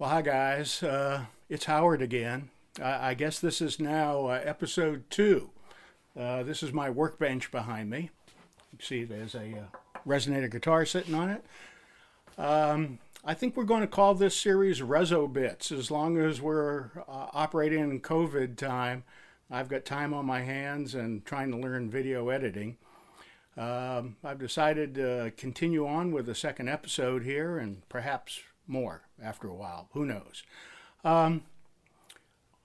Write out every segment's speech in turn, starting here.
Well, hi guys. It's Howard again. I guess this is now episode 2. This is my workbench behind me. You can see there's a resonator guitar sitting on it. I think we're going to call this series ResoBits. As long as we're operating in COVID time, I've got time on my hands and trying to learn video editing. I've decided to continue on with the second episode here and perhaps more after a while. Who knows? In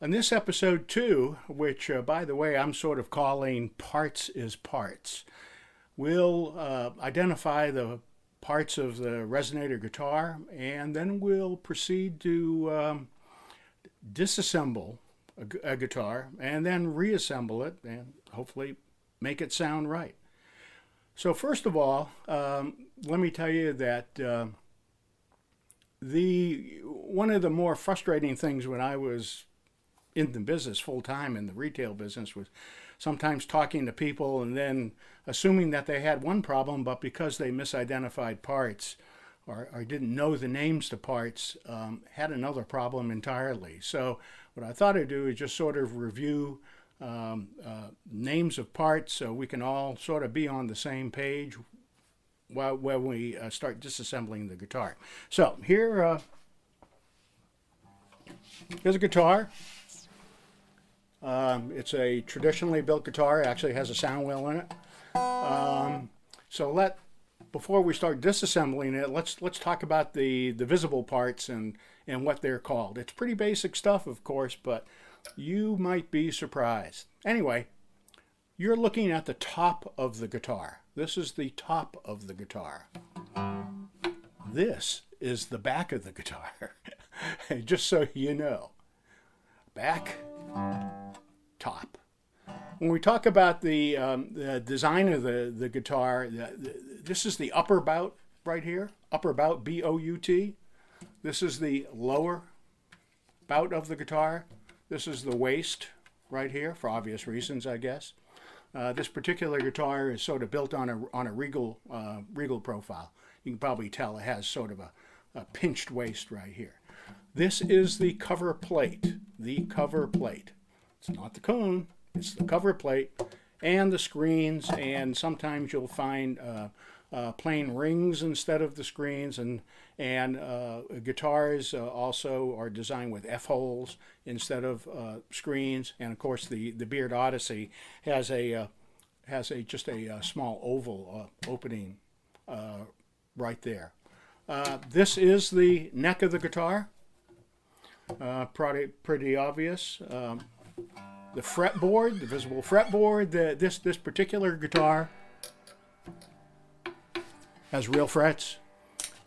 this episode 2, which by the way I'm sort of calling Parts is Parts, we'll identify the parts of the resonator guitar, and then we'll proceed to disassemble a guitar and then reassemble it and hopefully make it sound right. So first of all, let me tell you that one of the more frustrating things when I was in the business full time in the retail business was sometimes talking to people and then assuming that they had one problem, but because they misidentified parts or didn't know the names to parts, had another problem entirely. So what I thought I'd do is just sort of review names of parts so we can all sort of be on the same page when we start disassembling the guitar. So here's a guitar. It's a traditionally built guitar. It actually has a sound wheel in it. Before we start disassembling it, let's talk about the visible parts and what they're called. It's pretty basic stuff, of course, but you might be surprised. Anyway, you're looking at the top of the guitar. This is the top of the guitar. This is the back of the guitar. Just so you know. Back, top. When we talk about the design of the guitar, this is the upper bout right here. Upper bout, B-O-U-T. This is the lower bout of the guitar. This is the waist right here, for obvious reasons, I guess. This particular guitar is sort of built on a regal profile. You can probably tell it has sort of a pinched waist right here. This is the cover plate. The cover plate. It's not the cone. It's the cover plate and the screens. And sometimes you'll find plain rings instead of the screens. And guitars also are designed with F-holes instead of screens. And of course, the Beard Odyssey has just a small oval opening right there. This is the neck of the guitar. Pretty obvious. The fretboard, the visible fretboard. This particular guitar has real frets.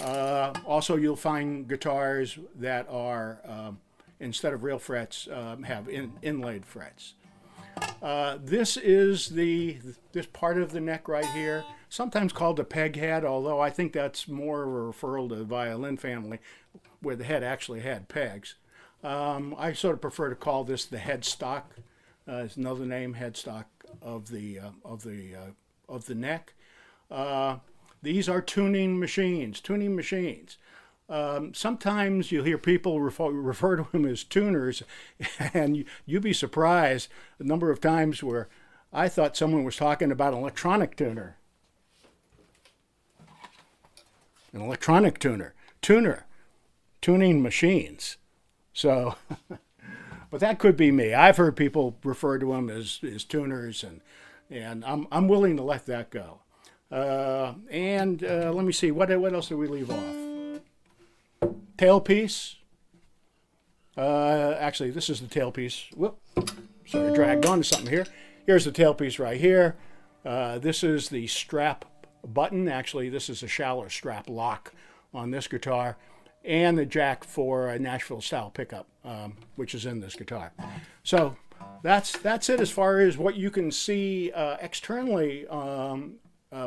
Also, you'll find guitars that are, instead of real frets, have inlaid frets. This is this part of the neck right here, sometimes called the peg head, although I think that's more of a referral to the violin family, where the head actually had pegs. I sort of prefer to call this the headstock. It's another name, headstock of the neck. These are tuning machines. Sometimes you'll hear people refer to them as tuners, and you'd be surprised the number of times where I thought someone was talking about an electronic tuner. An electronic tuner. Tuning machines. So, but that could be me. I've heard people refer to them as tuners, and I'm willing to let that go. Let me see, what else did we leave off? Tailpiece. Actually, this is the tailpiece. Whoop, sorry, dragged onto something here. Here's the tailpiece right here. This is the strap button. Actually, this is a shallow strap lock on this guitar. And the jack for a Nashville style pickup, which is in this guitar. So that's it as far as what you can see externally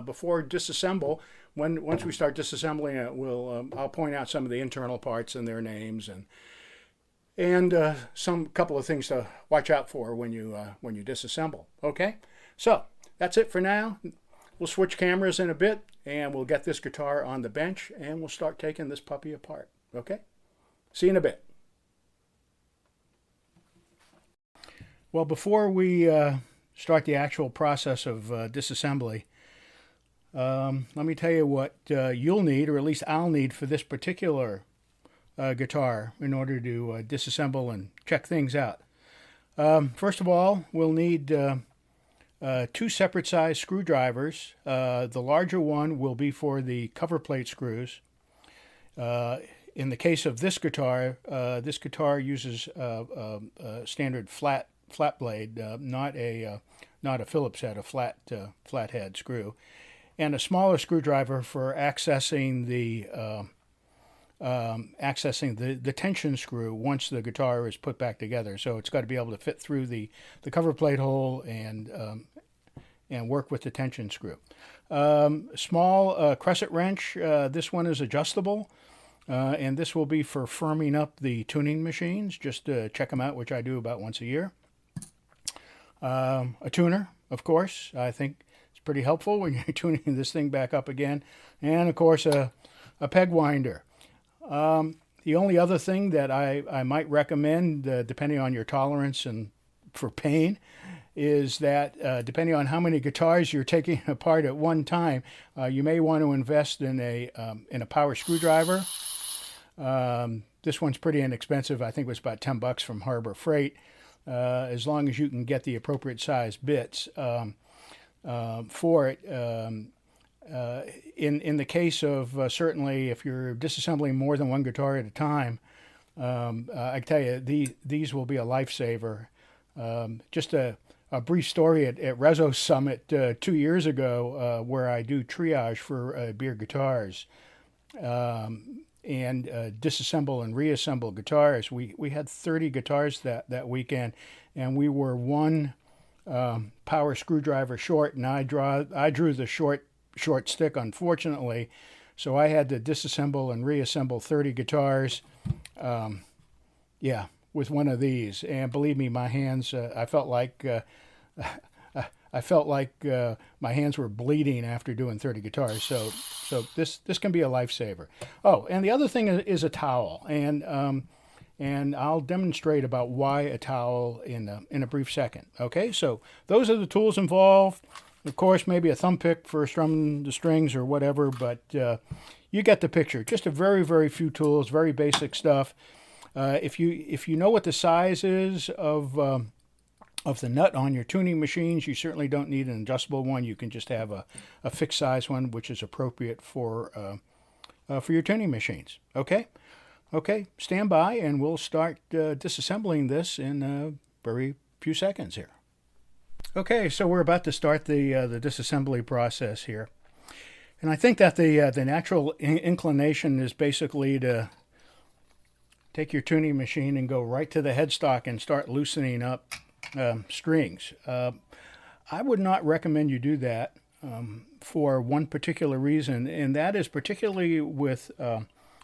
before disassemble. Once we start disassembling it, I'll point out some of the internal parts and their names and some couple of things to watch out for when you disassemble. Okay, so that's it for now. We'll switch cameras in a bit, and we'll get this guitar on the bench, and we'll start taking this puppy apart. Okay? See you in a bit. Well, before we start the actual process of disassembly, let me tell you what you'll need, or at least I'll need, for this particular guitar in order to disassemble and check things out. First of all, we'll need two separate size screwdrivers. The larger one will be for the cover plate screws. In the case of this guitar uses a standard flat blade, not a Phillips head, a flat head screw, and a smaller screwdriver for accessing the tension screw once the guitar is put back together. So it's got to be able to fit through the cover plate hole and work with the tension screw. Small crescent wrench. This one is adjustable. And this will be for firming up the tuning machines, just to check them out, which I do about once a year. A tuner, of course. I think it's pretty helpful when you're tuning this thing back up again. And, of course, a peg winder. The only other thing that I might recommend, depending on your tolerance and for pain, is that depending on how many guitars you're taking apart at one time, you may want to invest in a power screwdriver. This one's pretty inexpensive. I think it was about $10 from Harbor Freight, as long as you can get the appropriate size bits for it. In the case of certainly if you're disassembling more than one guitar at a time, I can tell you these will be a lifesaver. Just a brief story at Reso Summit 2 years ago, where I do triage for beer guitars and disassemble and reassemble guitars. We had 30 guitars that weekend, and we were one power screwdriver short, and I drew the short stick, unfortunately, so I had to disassemble and reassemble 30 guitars. With one of these, and believe me, my hands, I felt like my hands were bleeding after doing 30 guitars. So this can be a lifesaver. Oh, and the other thing is a towel, and I'll demonstrate about why a towel in a brief second. Okay, so those are the tools involved. Of course, maybe a thumb pick for strumming the strings or whatever, but you get the picture. Just a very, very few tools, very basic stuff. If you know what the size is of the nut on your tuning machines, you certainly don't need an adjustable one. You can just have a fixed size one, which is appropriate for your tuning machines. Okay, stand by, and we'll start disassembling this in a very few seconds here. Okay, so we're about to start the disassembly process here, and I think that the natural inclination is basically to take your tuning machine and go right to the headstock and start loosening up strings. I would not recommend you do that for one particular reason, and that is particularly with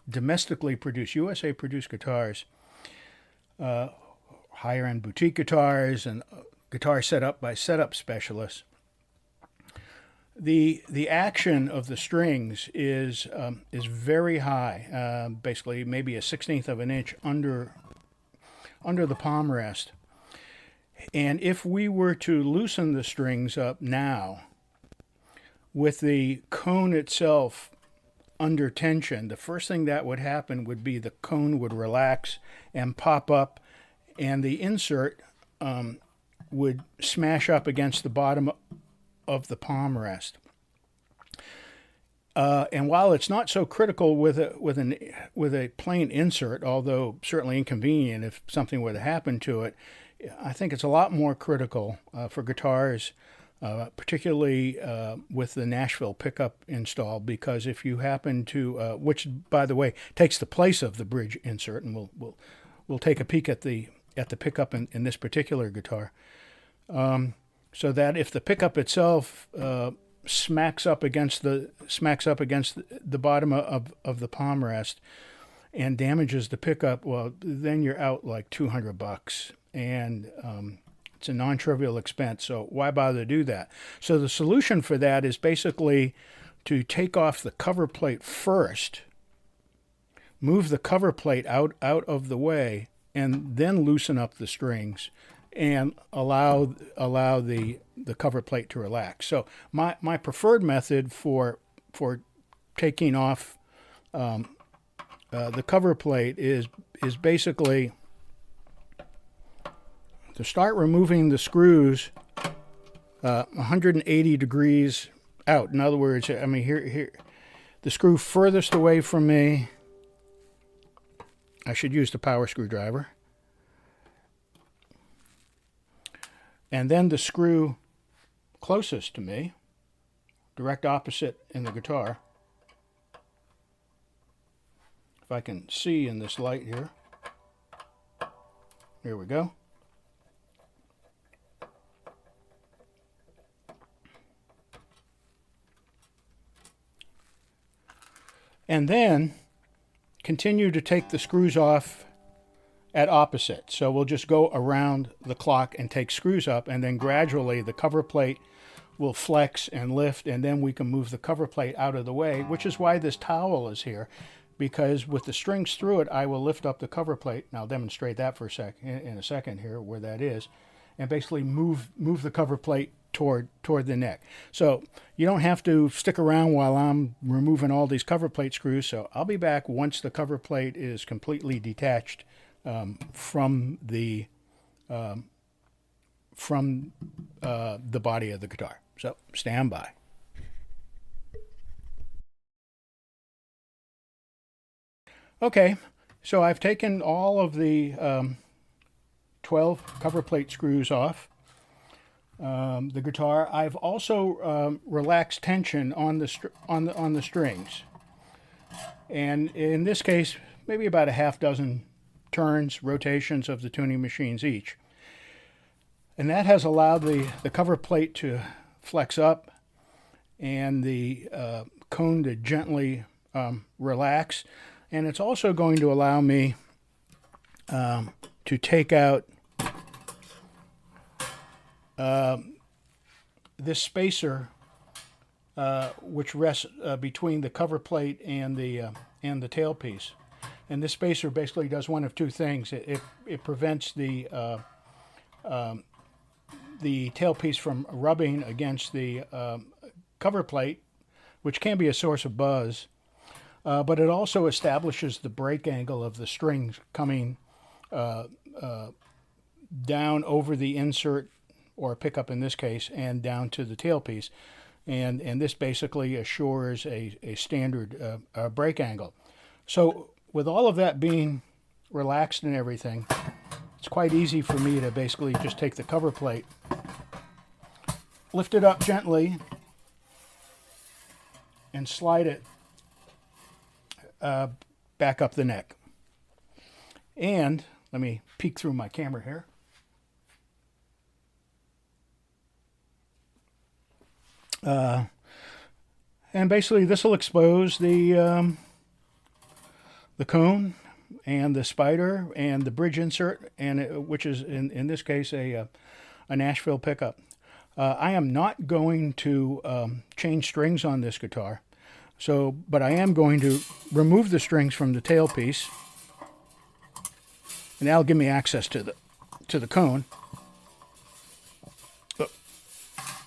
domestically produced, USA produced guitars, higher end boutique guitars and guitars set up by setup specialists. The action of the strings is very high, basically maybe a 1/16 of an inch under the palm rest. And if we were to loosen the strings up now with the cone itself under tension, the first thing that would happen would be the cone would relax and pop up, and the insert would smash up against the bottom of the palm rest. And while it's not so critical with a plain insert, although certainly inconvenient if something were to happen to it, I think it's a lot more critical for guitars, particularly with the Nashville pickup installed, because if you happen to, which by the way takes the place of the bridge insert, and we'll take a peek at the pickup in this particular guitar. So that if the pickup itself smacks up against the bottom of the palm rest and damages the pickup, well, then you're out like $200, and it's a non-trivial expense. So why bother to do that? So the solution for that is basically to take off the cover plate first move the cover plate out of the way, and then loosen up the strings and allow the cover plate to relax. So my preferred method for taking off the cover plate is basically to start removing the screws 180 degrees out. In other words, I mean, here, the screw furthest away from me, I should use the power screwdriver. And then the screw closest to me, direct opposite in the guitar. If I can see in this light here. Here we go. And then continue to take the screws off at opposite. So we'll just go around the clock and take screws up, and then gradually the cover plate will flex and lift, and then we can move the cover plate out of the way, which is why this towel is here, because with the strings through it, I will lift up the cover plate, and I'll demonstrate that for in a second here where that is, and basically move the cover plate toward the neck. So you don't have to stick around while I'm removing all these cover plate screws. So I'll be back once the cover plate is completely detached from the body of the guitar. So stand by. Okay, so I've taken all of the 12 cover plate screws off the guitar. I've also relaxed tension on the strings, and in this case, maybe about a half dozen turns, rotations of the tuning machines each, and that has allowed the cover plate to flex up and the cone to gently relax, and it's also going to allow me to take out this spacer, which rests between the cover plate and the tailpiece. And this spacer basically does one of two things. It prevents the tailpiece from rubbing against the cover plate, which can be a source of buzz. But it also establishes the break angle of the strings coming down over the insert, or pickup in this case, and down to the tailpiece. And this basically assures a standard break angle. So with all of that being relaxed and everything, it's quite easy for me to basically just take the cover plate, lift it up gently, and slide it back up the neck. And let me peek through my camera here. And basically this will expose the cone and the spider and the bridge insert, and which is in this case a Nashville pickup. I am not going to change strings on this guitar, but I am going to remove the strings from the tailpiece, and that'll give me access to the cone. Oh,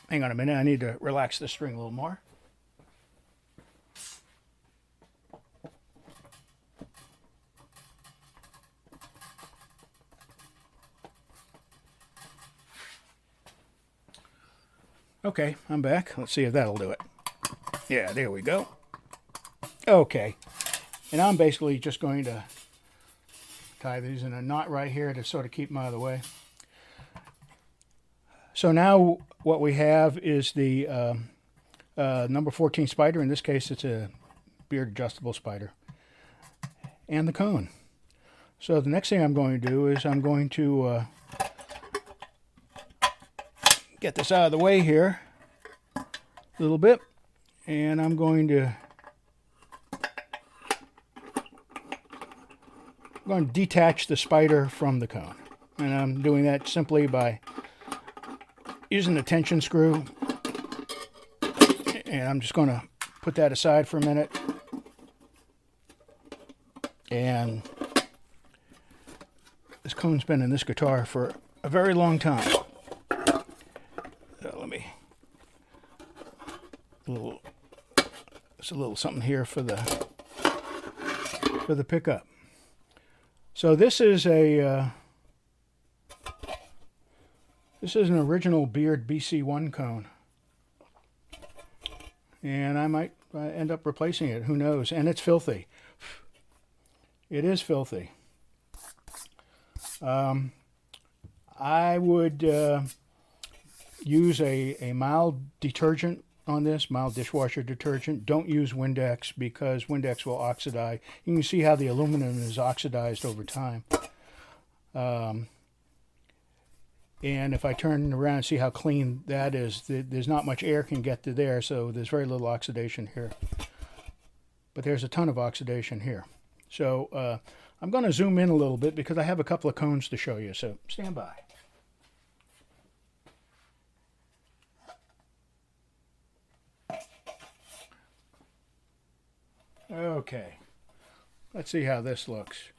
hang on a minute, I need to relax the string a little more. Okay, I'm back. Let's see if that'll do it. Yeah, there we go. Okay, and I'm basically just going to tie these in a knot right here to sort of keep them out of the way. So now what we have is the number 14 spider. In this case, it's a beard adjustable spider, and the cone. So the next thing I'm going to do is I'm going to get this out of the way here a little bit, and I'm going to detach the spider from the cone, and I'm doing that simply by using the tension screw, and I'm just going to put that aside for a minute. And this cone's been in this guitar for a very long time. So let me, it's a little something here for the pickup. So this is an original Beard BC1 cone, and I might end up replacing it. Who knows? And it's filthy. It is filthy. I would use a mild detergent on this, mild dishwasher detergent. Don't use Windex because Windex will oxidize. You can see how the aluminum is oxidized over time. And if I turn around and see how clean that is, there's not much air can get to there, so there's very little oxidation here. But there's a ton of oxidation here. So I'm going to zoom in a little bit because I have a couple of cones to show you, so stand by. Okay, let's see how this looks.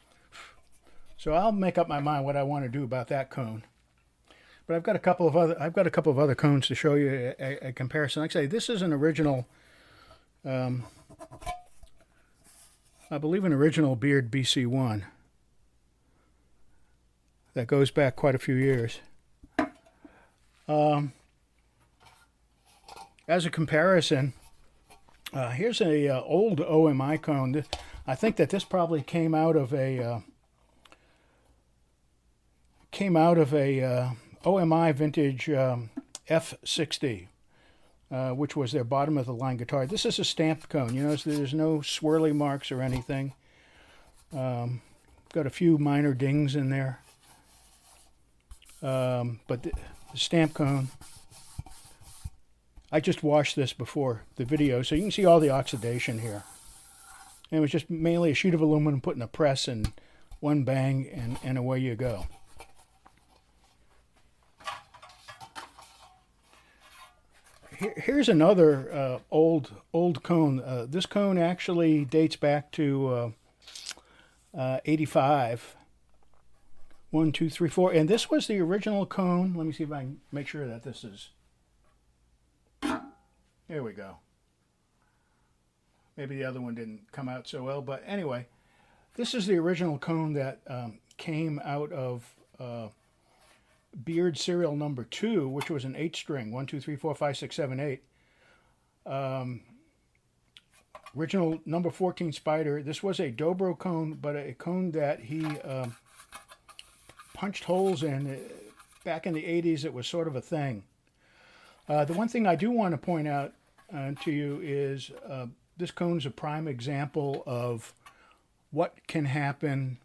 So I'll make up my mind what I want to do about that cone. But I've got a couple of other cones to show you a comparison. Like I say, this is an original, I believe an original Beard BC1 that goes back quite a few years. As a comparison, here's a old OMI cone. I think that this probably came out of a OMI vintage F60, which was their bottom of the line guitar. This is a stamped cone. You notice there's no swirly marks or anything. Got a few minor dings in there, but the stamp cone. I just washed this before the video, so you can see all the oxidation here. And it was just mainly a sheet of aluminum put in a press and one bang, and away you go. Here's another old cone. This cone actually dates back to 85. 1, 2, 3, 4. And this was the original cone. Let me see if I can make sure that this is... There we go. Maybe the other one didn't come out so well, but anyway, this is the original cone that came out of Beard serial number 2, which was an 8-string. 1, 2, 3, 4, 5, 6, 7, 8. Original number 14 Spider. This was a dobro cone, but a cone that he punched holes in. Back in the 80s, it was sort of a thing. The one thing I do want to point out to you is this cone's a prime example of what can happen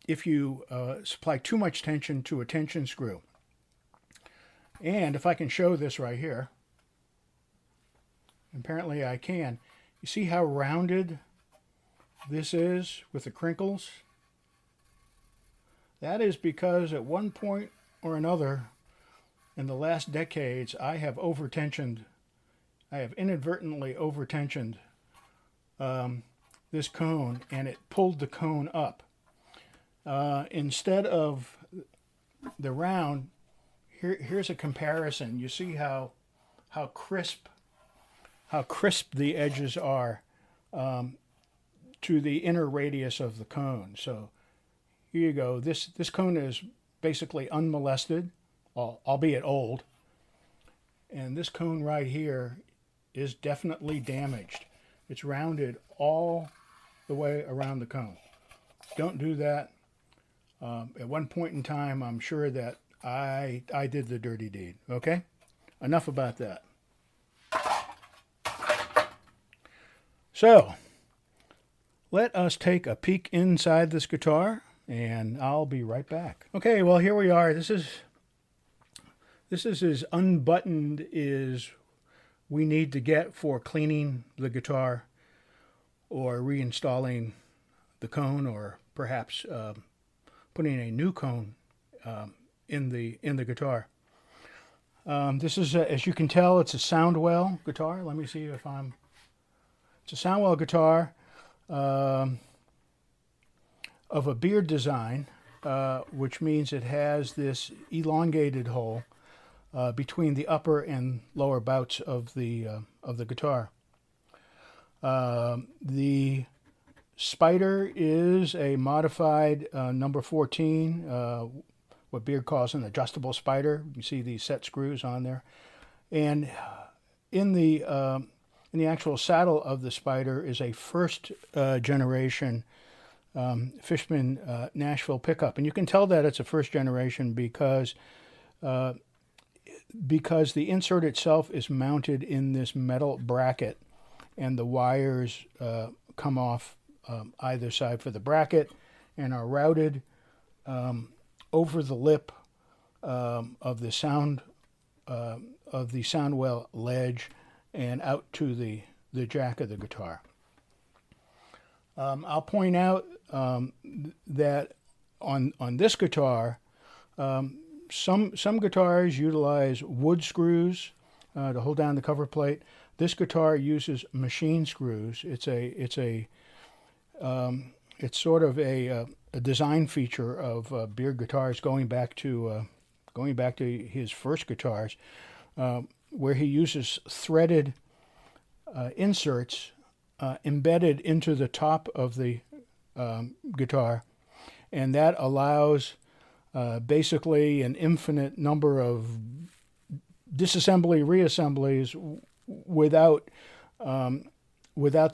if you supply too much tension to a tension screw. And if I can show this right here, apparently I can. You see how rounded this is with the crinkles? That is because at one point or another in the last decades, I have inadvertently over-tensioned this cone, and it pulled the cone up. Instead of the round, here's a comparison. You see how crisp the edges are to the inner radius of the cone. So here you go. This cone is basically unmolested, albeit old. And this cone right here is definitely damaged. It's rounded all the way around the cone. Don't do that. At one point in time, I'm sure that I did the dirty deed. Okay? Enough about that. So, let us take a peek inside this guitar, and I'll be right back. Okay, well, here we are. This is as unbuttoned as we need to get for cleaning the guitar or reinstalling the cone, or perhaps putting a new cone in the guitar. This is, as you can tell, it's a Soundwell guitar. Let me see if it's a Soundwell guitar. of a beard design, which means it has this elongated hole between the upper and lower bouts of the guitar. The spider is a modified number 14, what Beard calls an adjustable spider. You see these set screws on there, and in the actual saddle of the spider is a first generation Fishman Nashville pickup, and you can tell that it's a first generation because the insert itself is mounted in this metal bracket, and the wires come off either side for the bracket and are routed over the lip of the sound well ledge and out to the jack of the guitar. I'll point out that on this guitar, some guitars utilize wood screws to hold down the cover plate. This guitar uses machine screws. It's sort of a design feature of Beard guitars going back to his first guitars, where he uses threaded inserts embedded into the top of the guitar, and that allows basically an infinite number of disassembly reassemblies without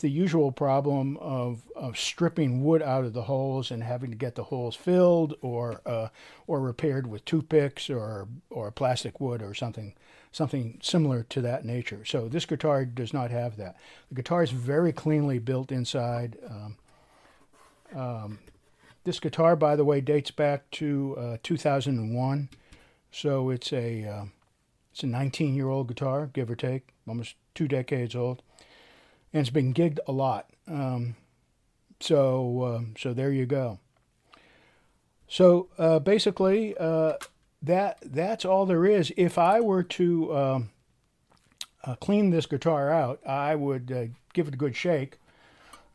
the usual problem of stripping wood out of the holes and having to get the holes filled or repaired with toothpicks or plastic wood or something similar to that nature. So this guitar does not have that. The guitar is very cleanly built inside. This guitar, by the way, dates back to 2001, so it's a 19-year-old guitar, give or take, almost 2 decades old, and it's been gigged a lot. So there you go. So basically, that's all there is. If I were to clean this guitar out, I would give it a good shake.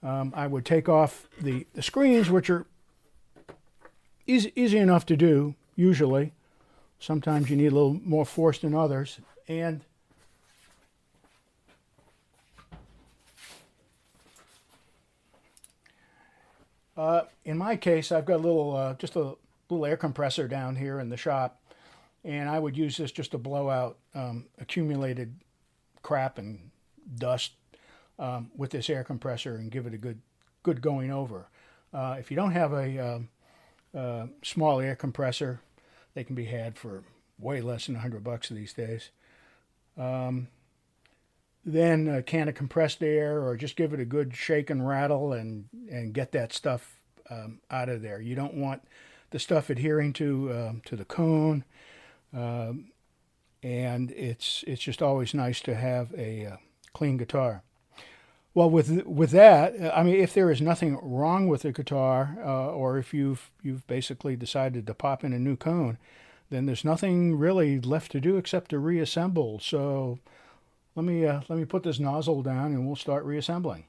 I would take off the screens, which are easy enough to do, usually. Sometimes you need a little more force than others. And in my case, I've got a little, just a little air compressor down here in the shop, and I would use this just to blow out accumulated crap and dust with this air compressor and give it a good going over. If you don't have a small air compressor, they can be had for way less than $100 these days. Then a can of compressed air, or just give it a good shake and rattle and get that stuff out of there. You don't want the stuff adhering to the cone, and it's just always nice to have a clean guitar. Well, with that, I mean, if there is nothing wrong with the guitar, or if you've basically decided to pop in a new cone, then there's nothing really left to do except to reassemble. So let me put this nozzle down and we'll start reassembling.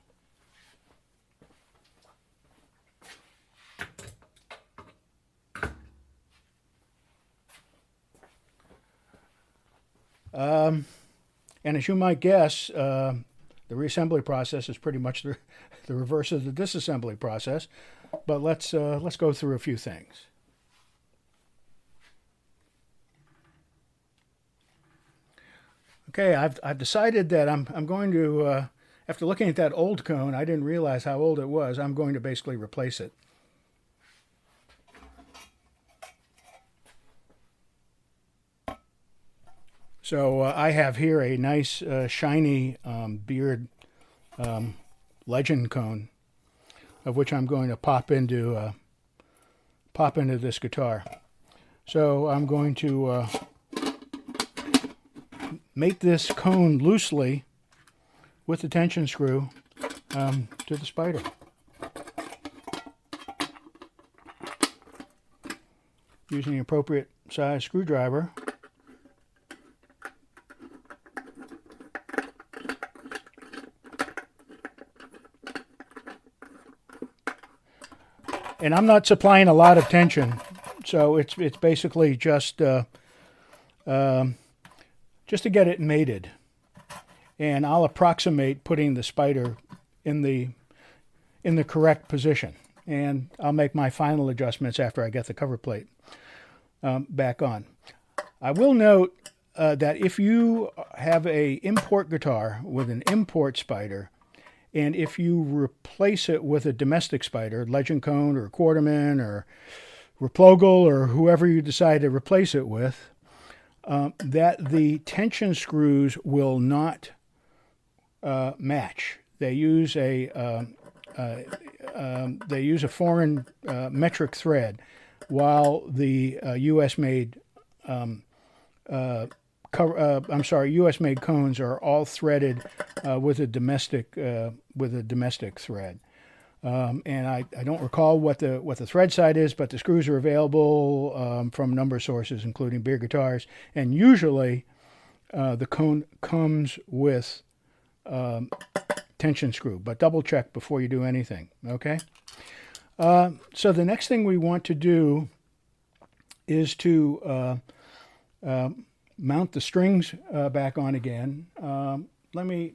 And as you might guess, the reassembly process is pretty much the reverse of the disassembly process. But let's go through a few things. Okay, I've decided that I'm going to, after looking at that old cone, I didn't realize how old it was. I'm going to basically replace it. So I have here a nice shiny Beard Legend cone, of which I'm going to pop into this guitar. So I'm going to mate this cone loosely with the tension screw to the spider. Using the appropriate size screwdriver. And I'm not supplying a lot of tension, so it's basically just to get it mated. And I'll approximate putting the spider in the correct position, and I'll make my final adjustments after I get the cover plate back on. I will note that if you have a import guitar with an import spider, and if you replace it with a domestic spider, Legend Cone or Quarterman or Replogle or whoever you decide to replace it with, that the tension screws will not match. They use a foreign metric thread, while the U.S. made U.S. made cones are all threaded with a domestic thread. And I don't recall what the thread side is, but the screws are available from a number of sources, including Beer Guitars. And usually, the cone comes with tension screw, but double check before you do anything. Okay. So the next thing we want to do is to mount the strings back on again. Let me.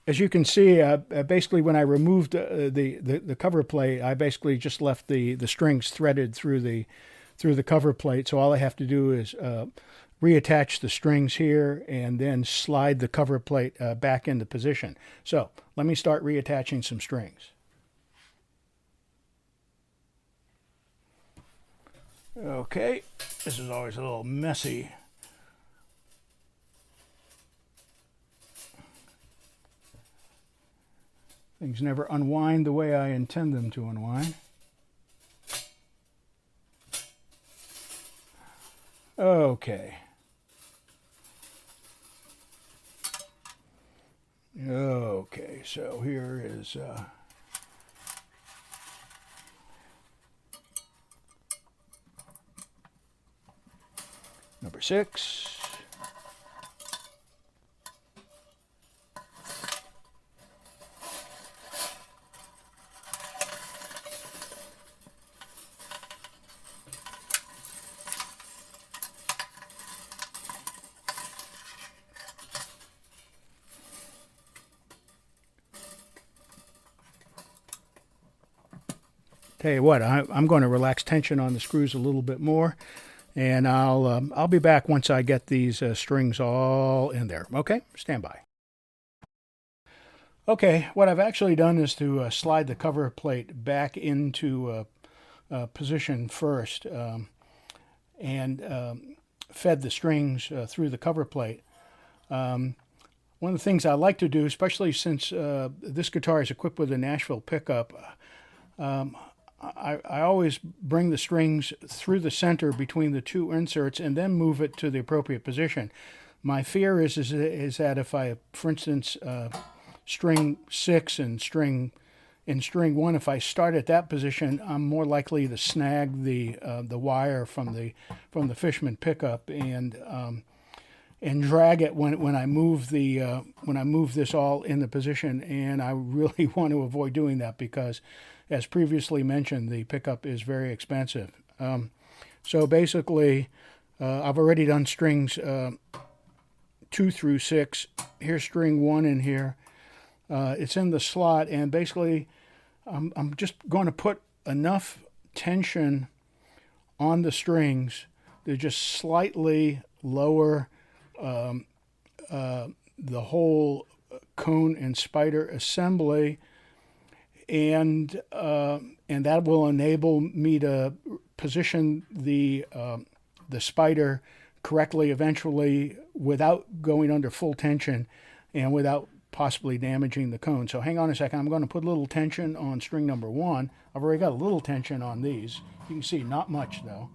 As you can see, basically when I removed the cover plate, I basically just left the strings threaded through the cover plate. So all I have to do is reattach the strings here and then slide the cover plate back into position. So let me start reattaching some strings. Okay, this is always a little messy. Things never unwind the way I intend them to unwind. Okay. Okay, so here is number 6. Tell you what, I'm going to relax tension on the screws a little bit more, and I'll be back once I get these strings all in there. Okay, stand by. Okay, what I've actually done is to slide the cover plate back into position first, and fed the strings through the cover plate. One of the things I like to do, especially since this guitar is equipped with a Nashville pickup, I always bring the strings through the center between the two inserts and then move it to the appropriate position. My fear is that if I, for instance, string 6 and string 1, if I start at that position, I'm more likely to snag the wire from the Fishman pickup and drag it when I move this all in the position. And I really want to avoid doing that because, as previously mentioned, the pickup is very expensive. So basically, I've already done strings 2 through 6. Here's string 1 in here. It's in the slot, and basically, I'm just going to put enough tension on the strings to just slightly lower the whole cone and spider assembly. And that will enable me to position the spider correctly eventually without going under full tension and without possibly damaging the cone. So hang on a second. I'm going to put a little tension on string number 1. I've already got a little tension on these. You can see not much though.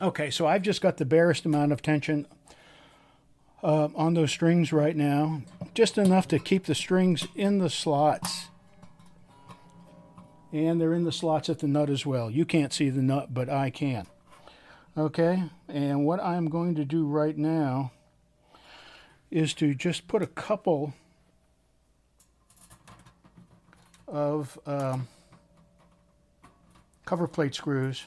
Okay, so I've just got the barest amount of tension on those strings right now, just enough to keep the strings in the slots. And they're in the slots at the nut as well. You can't see the nut, but I can. Okay, and what I'm going to do right now is to just put a couple of cover plate screws,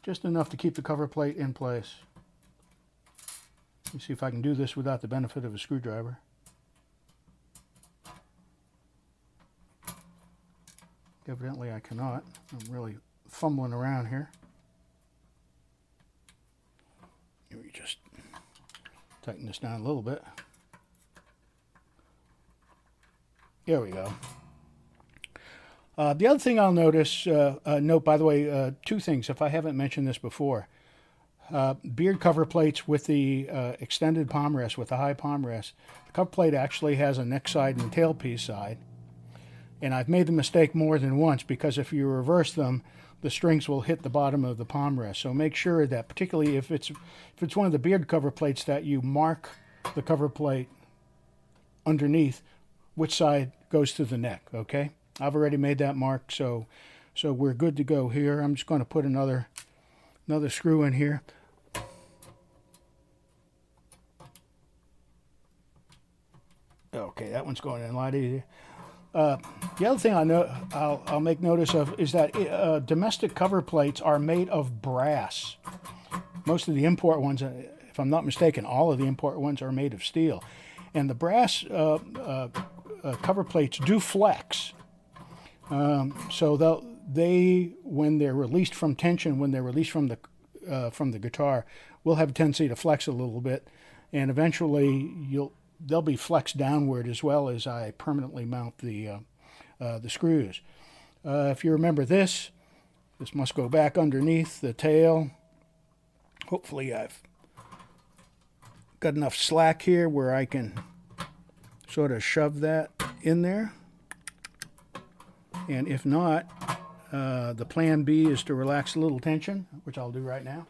just enough to keep the cover plate in place. Let me see if I can do this without the benefit of a screwdriver. Evidently I cannot. I'm really fumbling around here. Let me just tighten this down a little bit. There we go. The other thing I'll note, by the way, two things, if I haven't mentioned this before. Beard cover plates with the extended palm rest, with the high palm rest. The cover plate actually has a neck side and a tailpiece side. And I've made the mistake more than once, because if you reverse them, the strings will hit the bottom of the palm rest. So make sure that, particularly if it's one of the beard cover plates, that you mark the cover plate underneath which side goes to the neck, okay? I've already made that mark, so we're good to go here. I'm just going to put another screw in here. Okay, that one's going in a lot easier. The other thing I'll make notice of is that domestic cover plates are made of brass. Most of the import ones, if I'm not mistaken, all of the import ones are made of steel. And the brass cover plates do flex. So when they're released from tension, when they're released from the guitar, will have a tendency to flex a little bit, and eventually they'll be flexed downward as well as I permanently mount the screws. If you remember this must go back underneath the tail. Hopefully I've got enough slack here where I can sort of shove that in there. And if not, the plan B is to relax a little tension, which I'll do right now.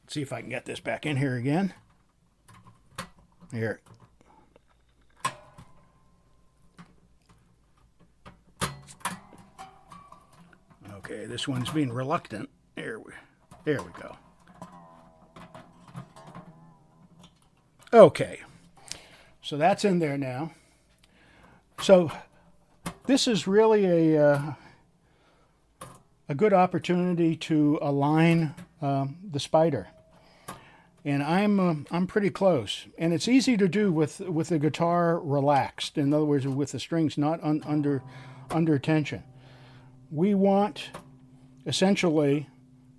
Let's see if I can get this back in here again. Here. Okay, this one's being reluctant. There we go. Okay, so that's in there now. So this is really a good opportunity to align the spider. And I'm pretty close, and it's easy to do with the guitar relaxed. In other words, with the strings not under tension. We want essentially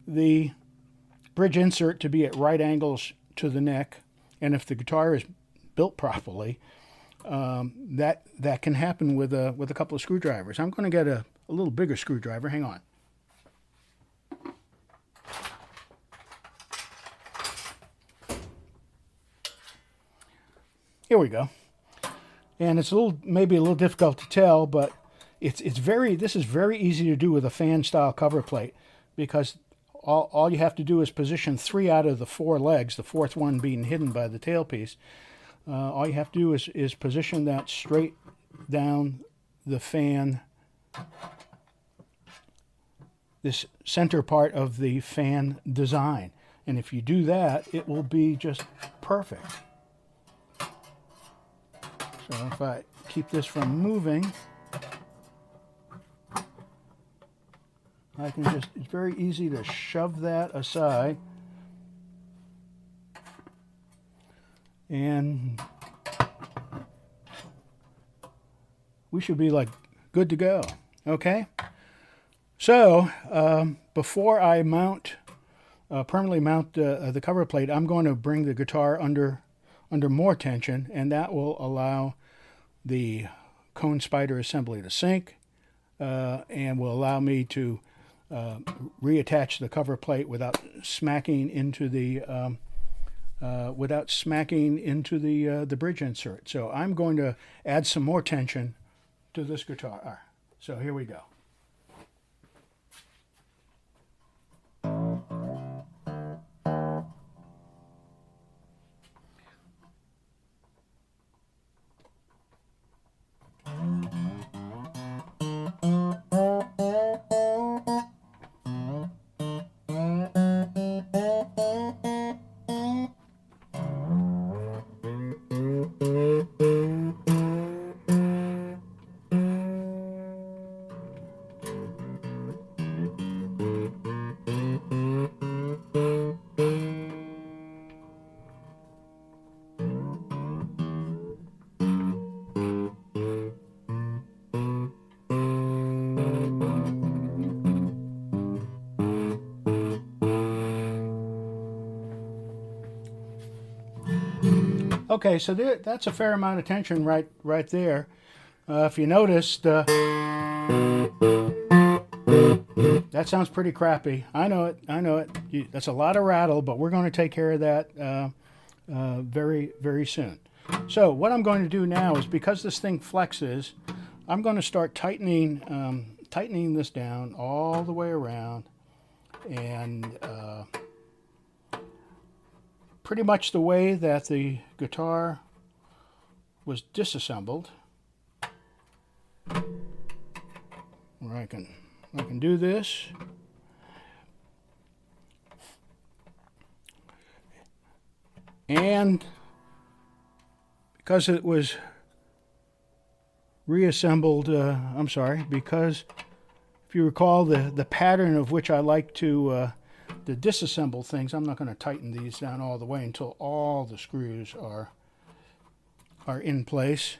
the bridge insert to be at right angles to the neck, and if the guitar is built properly, that can happen with a couple of screwdrivers. I'm going to get a little bigger screwdriver. Hang on. Here we go. And it's maybe a little difficult to tell, but this is very easy to do with a fan style cover plate, because all you have to do is position 3 out of the 4 legs, the 4th one being hidden by the tailpiece. All you have to do is position that straight down the fan, this center part of the fan design. And if you do that, it will be just perfect. So if I keep this from moving, it's very easy to shove that aside. And we should be good to go. Okay? So before I permanently mount the cover plate, I'm going to bring the guitar under more tension, and that will allow the cone spider assembly to sync, and will allow me to reattach the cover plate without smacking into the the bridge insert. So I'm going to add some more tension to this guitar. So here we go. Okay, so that's a fair amount of tension right there. If you noticed, that sounds pretty crappy. I know it. That's a lot of rattle, but we're going to take care of that very, very soon. So what I'm going to do now is, because this thing flexes, I'm going to start tightening this down all the way around, and pretty much the way that the guitar was disassembled. Where I can do this. And because it was reassembled, because if you recall the pattern of which I like to disassemble things, I'm not going to tighten these down all the way until all the screws are in place.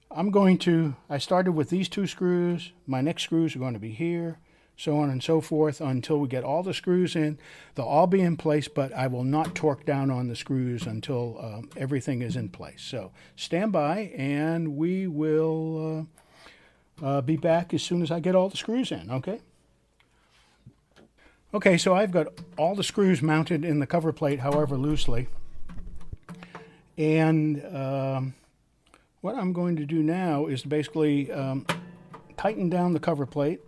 I started with these 2 screws. My next screws are going to be here, so on and so forth, until we get all the screws in. They'll all be in place, but I will not torque down on the screws until everything is in place. So stand by, and we will be back as soon as I get all the screws in, okay? Okay, so I've got all the screws mounted in the cover plate, however loosely. And what I'm going to do now is basically tighten down the cover plate,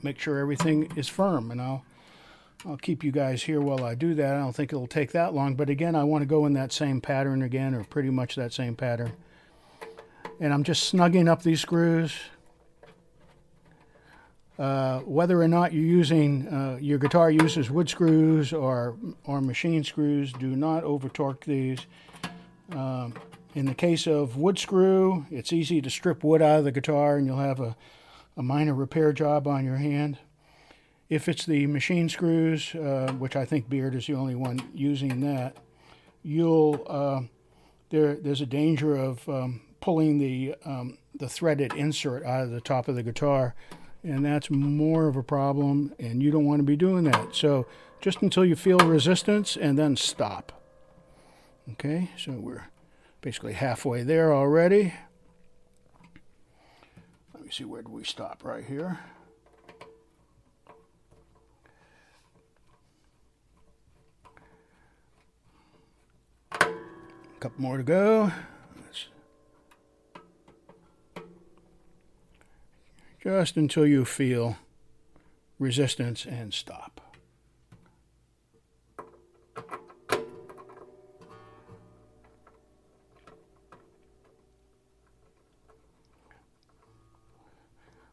make sure everything is firm, and I'll keep you guys here while I do that. I don't think it'll take that long, but again, I want to go in that same pattern again, or pretty much that same pattern. And I'm just snugging up these screws. Whether or not you're using, your guitar uses wood screws or machine screws, do not over torque these. In the case of wood screw, it's easy to strip wood out of the guitar and you'll have a minor repair job on your hand. If it's the machine screws, which I think Beard is the only one using that, there's a danger of pulling the threaded insert out of the top of the guitar, and that's more of a problem, and you don't want to be doing that. So just until you feel resistance, and then stop. Okay, so we're basically halfway there already. Let me see, where do we stop? Right here. A couple more to go. Just until you feel resistance, and stop.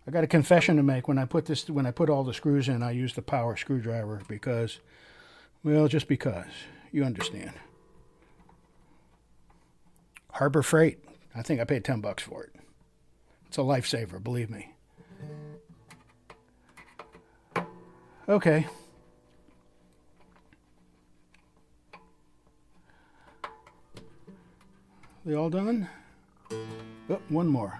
I got a confession to make. When I put all the screws in, I used a power screwdriver because, well, just because. You understand. Harbor Freight. I think I paid $10 for it. It's a lifesaver, believe me. Okay. They all done? Oh, one more.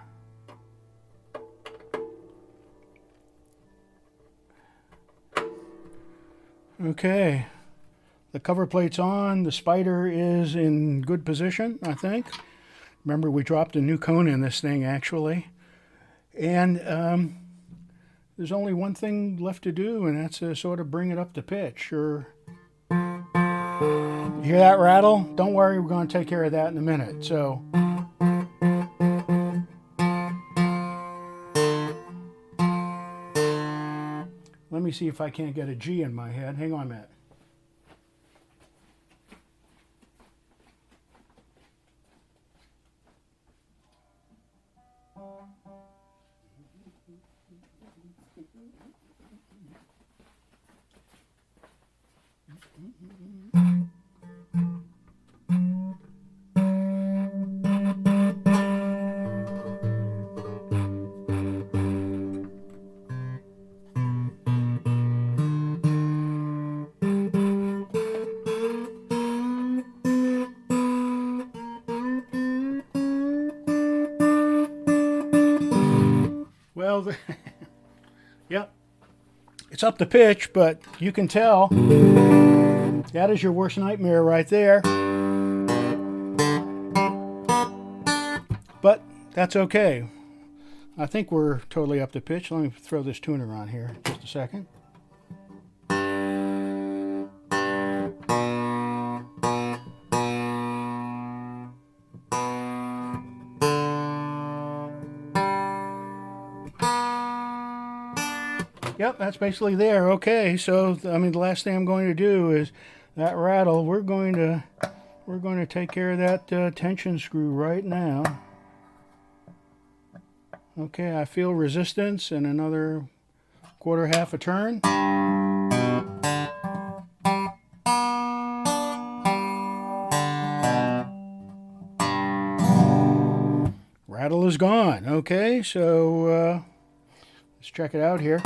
Okay. The cover plate's on. The spider is in good position, I think. Remember, we dropped a new cone in this thing, actually. And there's only one thing left to do, and that's to sort of bring it up to pitch. Or you hear that rattle? Don't worry, we're going to take care of that in a minute. So let me see if I can't get a G in my head. Hang on a minute. Well, yep, it's up to pitch, but you can tell that is your worst nightmare right there. But that's okay. I think we're totally up to pitch. Let me throw this tuner on here just a second. Yep, that's basically there. Okay, so I mean, the last thing I'm going to do is that rattle. We're going to take care of that tension screw right now. Okay, I feel resistance in another half a turn. Rattle is gone. Okay, so let's check it out here.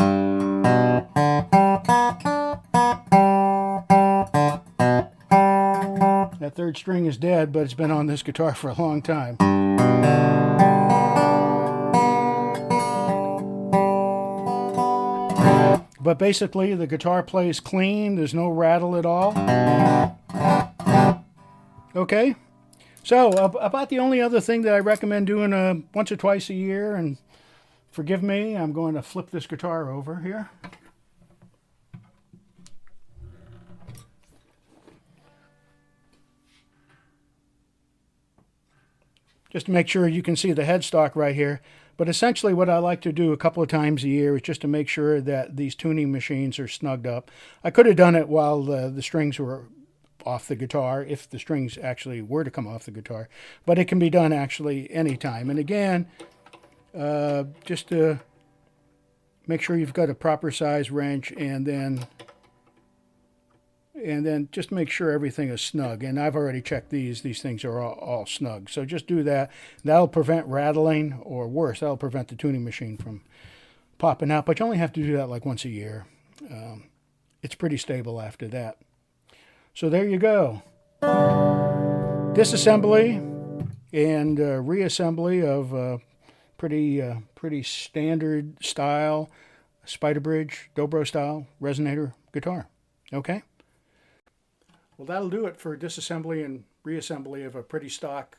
That third string is dead, but it's been on this guitar for a long time. But basically, the guitar plays clean. There's no rattle at all. Okay? So, about the only other thing that I recommend doing once or twice a year, and forgive me, I'm going to flip this guitar over here. Just to make sure you can see the headstock right here. But essentially what I like to do a couple of times a year is just to make sure that these tuning machines are snugged up. I could have done it while the strings were off the guitar, if the strings actually were to come off the guitar. But it can be done actually anytime. And again, just to make sure you've got a proper size wrench, and then just make sure everything is snug. And I've already checked these things are all snug. So just do that. That'll prevent rattling, or worse, that'll prevent the tuning machine from popping out. But you only have to do that like once a year. It's pretty stable after that. So there you go. Disassembly and reassembly of pretty standard style Spider Bridge, dobro style resonator guitar. Okay? Well, that'll do it for disassembly and reassembly of a pretty stock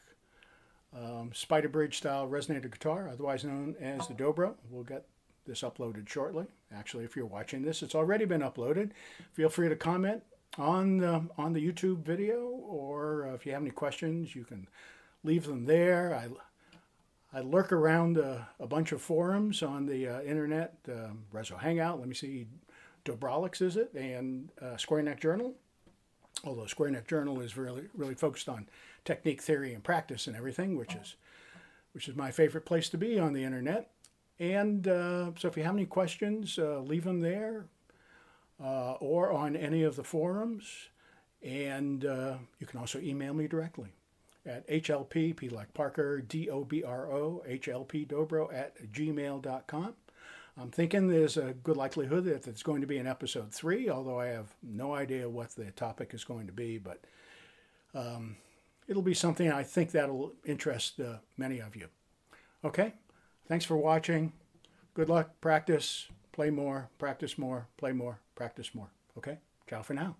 Spider Bridge style resonator guitar, otherwise known as the dobro. We'll get this uploaded shortly. Actually, if you're watching this, it's already been uploaded. Feel free to comment on the YouTube video, or if you have any questions, you can leave them there. I lurk around a bunch of forums on the internet, Reso Hangout, let me see, Dobrolix is it, and Square Neck Journal. Although Square Neck Journal is really focused on technique, theory, and practice and everything, which is my favorite place to be on the internet. And so if you have any questions, leave them there or on any of the forums. And you can also email me directly at hlp, P like Parker, D-O-B-R-O, hlpdobro@gmail.com. I'm thinking there's a good likelihood that it's going to be in episode 3, although I have no idea what the topic is going to be, but it'll be something I think that'll interest many of you. Okay, thanks for watching. Good luck, practice, play more, practice more, play more, practice more. Okay, ciao for now.